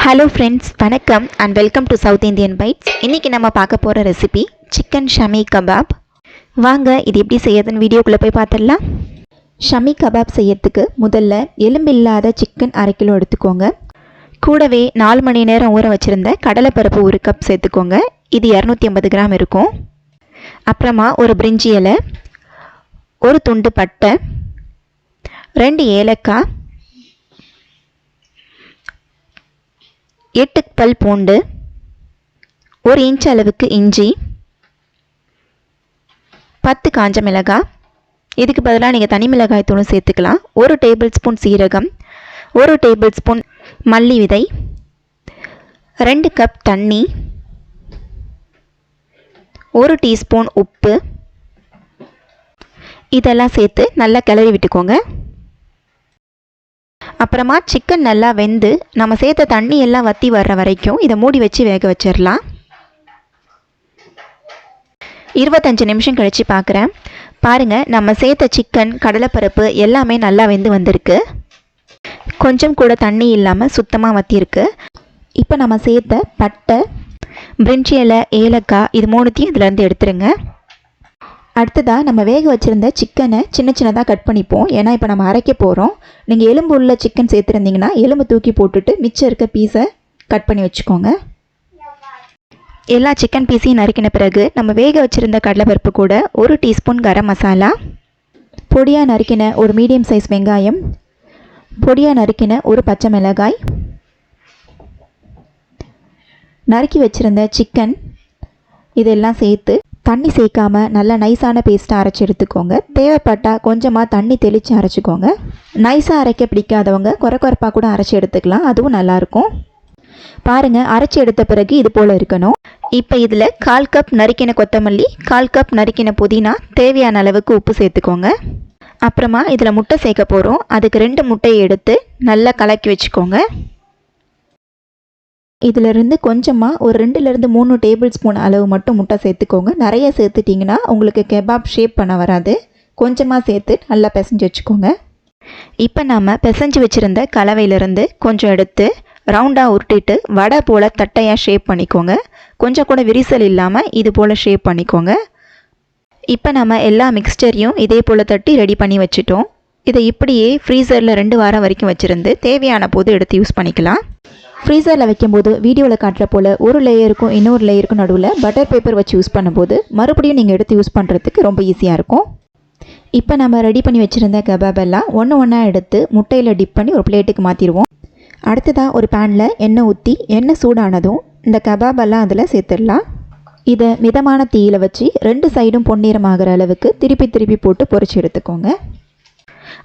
Hello friends, வணக்கம் and welcome to South Indian Bites. இன்னைக்கு நம்ம பார்க்க போற ரெசிபி chicken shami kebab. வாங்க இது எப்படி செய்யறதுன்னு வீடியோக்குள்ள போய் பார்த்திடலாம். shami kebab செய்யறதுக்கு முதல்ல எலும்பில்லாத சிக்கன் 1/2 கிலோ எடுத்துக்கோங்க. கூடவே 4 மணி நேரம் ஊற வச்சிருந்த கடலைப்பருப்பு 1 கப் சேர்த்துக்கோங்க. இது 250 கிராம் இருக்கும். அப்புறமா ஒரு பிரிஞ்சி இலை, ஒரு துண்டு பட்டை, 2 ஏலக்காய், 8 பல் பூண்டு, 1 இன்ச் அளவுக்கு இஞ்சி, 10 காஞ்ச மிளகாய். இதுக்கு பதிலாக நீங்கள் தனி மிளகாய் தூளும் சேர்த்துக்கலாம். 1 டேபிள் ஸ்பூன் சீரகம், 1 டேபிள் ஸ்பூன் மல்லி விதை, 2 கப் தண்ணி, 1 டீஸ்பூன் உப்பு, இதெல்லாம் சேர்த்து நல்லா கிளறி விட்டுக்கோங்க. அப்புறமா சிக்கன் நல்லா வெந்து நம்ம சேர்த்த தண்ணி எல்லாம் வற்றி வர்ற வரைக்கும் இதை மூடி வச்சு வேக வச்சிடலாம். 25 நிமிஷம் கழித்து பார்க்குறேன். பாருங்கள், நம்ம சேர்த்த சிக்கன் கடலைப்பருப்பு எல்லாமே நல்லா வெந்து வந்திருக்கு. கொஞ்சம் கூட தண்ணி இல்லாமல் சுத்தமாக வற்றிருக்கு. இப்போ நம்ம சேர்த்த பட்டை, பிரிஞ்சி இலை, ஏலக்காய் இது மூணுத்தையும் இதிலேருந்து எடுத்துருங்க. அடுத்ததாக நம்ம வேக வச்சுருந்த சிக்கனை சின்ன சின்னதாக கட் பண்ணிப்போம். ஏன்னா இப்போ நம்ம அரைக்க போகிறோம். நீங்கள் எலும்பு உள்ள சிக்கன் சேர்த்துருந்தீங்கன்னா எலும்பு தூக்கி போட்டுட்டு மிச்சம் இருக்க பீஸை கட் பண்ணி வச்சுக்கோங்க. எல்லா சிக்கன் பீஸையும் நறுக்கின பிறகு நம்ம வேக வச்சுருந்த கடலைப்பருப்பு கூட 1 டீஸ்பூன் கரம் மசாலா, பொடியாக நறுக்கின ஒரு மீடியம் சைஸ் வெங்காயம், பொடியாக நறுக்கின ஒரு பச்சை மிளகாய், நறுக்கி வச்சுருந்த சிக்கன் இதெல்லாம் சேர்த்து தண்ணி சேர்க்காமல் நல்லா நைஸான பேஸ்ட்டாக அரைச்சி எடுத்துக்கோங்க. தேவைப்பட்டால் கொஞ்சமாக தண்ணி தெளித்து அரைச்சிக்கோங்க. நைஸாக அரைக்க பிடிக்காதவங்க குறைப்பாக கூட அரைச்சி எடுத்துக்கலாம், அதுவும் நல்லாயிருக்கும். பாருங்கள், அரைச்சி எடுத்த பிறகு இது போல் இருக்கணும். இப்போ இதில் 1/4 கப் நறுக்கின கொத்தமல்லி, 1/4 கப் நறுக்கின புதினா, தேவையான அளவுக்கு உப்பு சேர்த்துக்கோங்க. அப்புறமா இதில் முட்டை சேர்க்க போகிறோம். அதுக்கு 2 முட்டையை எடுத்து நல்லா கலக்கி வச்சுக்கோங்க. இதிலிருந்து கொஞ்சமாக ஒரு 2லேருந்து 3 டேபிள் ஸ்பூன் அளவு மட்டும் முட்டை சேர்த்துக்கோங்க. நிறைய சேர்த்துட்டிங்கன்னா உங்களுக்கு கெபாப் ஷேப் பண்ண வராது. கொஞ்சமாக சேர்த்து நல்லா பிசைஞ்சு வச்சுக்கோங்க. இப்போ நம்ம பிசைஞ்சு வச்சுருந்த கலவையிலிருந்து கொஞ்சம் எடுத்து ரவுண்டாக உருட்டிட்டு வடை போல் தட்டையாக ஷேப் பண்ணிக்கோங்க. கொஞ்சம் கூட விரிசல் இல்லாமல் இது போல் ஷேப் பண்ணிக்கோங்க. இப்போ நம்ம எல்லா மிக்ஸ்டரையும் இதே போல் தட்டி ரெடி பண்ணி வச்சுட்டோம். இதை இப்படியே ஃப்ரீசரில் 2 வாரம் வரைக்கும் வச்சுருந்து தேவையான போது எடுத்து யூஸ் பண்ணிக்கலாம். ஃப்ரீசரில் வைக்கும்போது வீடியோவில் காட்டுற போல் ஒரு லேயருக்கும் இன்னொரு லேயருக்கும் நடுவில் பட்டர் பேப்பர் வச்சு யூஸ் பண்ணும்போது மறுபடியும் நீங்கள் எடுத்து யூஸ் பண்ணுறதுக்கு ரொம்ப ஈஸியாக இருக்கும். இப்போ நம்ம ரெடி பண்ணி வச்சுருந்த கபாப் எல்லாம் ஒன்றா எடுத்து முட்டையில் டிப் பண்ணி ஒரு பிளேட்டுக்கு மாற்றிடுவோம். அடுத்ததாக ஒரு பேனில் எண்ணெய் ஊற்றி எண்ணெய் சூடானதும் இந்த கபாபெல்லாம் அதில் சேர்த்துடலாம். இதை மிதமான தீயில் வச்சு 2 சைடும் பொன்னிறமாகிற அளவுக்கு திருப்பி போட்டு பொரிச்சு எடுத்துக்கோங்க.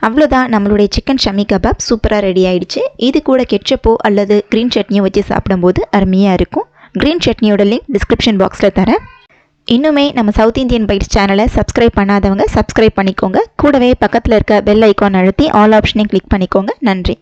அவ்வளோதான், நம்மளுடைய சிக்கன் ஷமி கபாப் சூப்பராக ரெடி ஆகிடுச்சு. இது கூட கெட்சப்போ அல்லது க்ரீன் சட்னியோ வச்சு சாப்பிடும்போது அருமையாக இருக்கும். க்ரீன் சட்னியோட லிங்க் டிஸ்கிரிப்ஷன் பாக்ஸில் தரேன். இன்னுமே நம்ம சவுத் இந்தியன் பைட்ஸ் சேனலை சப்ஸ்கிரைப் பண்ணாதவங்க சப்ஸ்கிரைப் பண்ணிக்கோங்க. கூடவே பக்கத்தில் இருக்க பெல் ஐக்கான் அழுத்தி ஆல் ஆப்ஷனையும் கிளிக் பண்ணிக்கோங்க. நன்றி.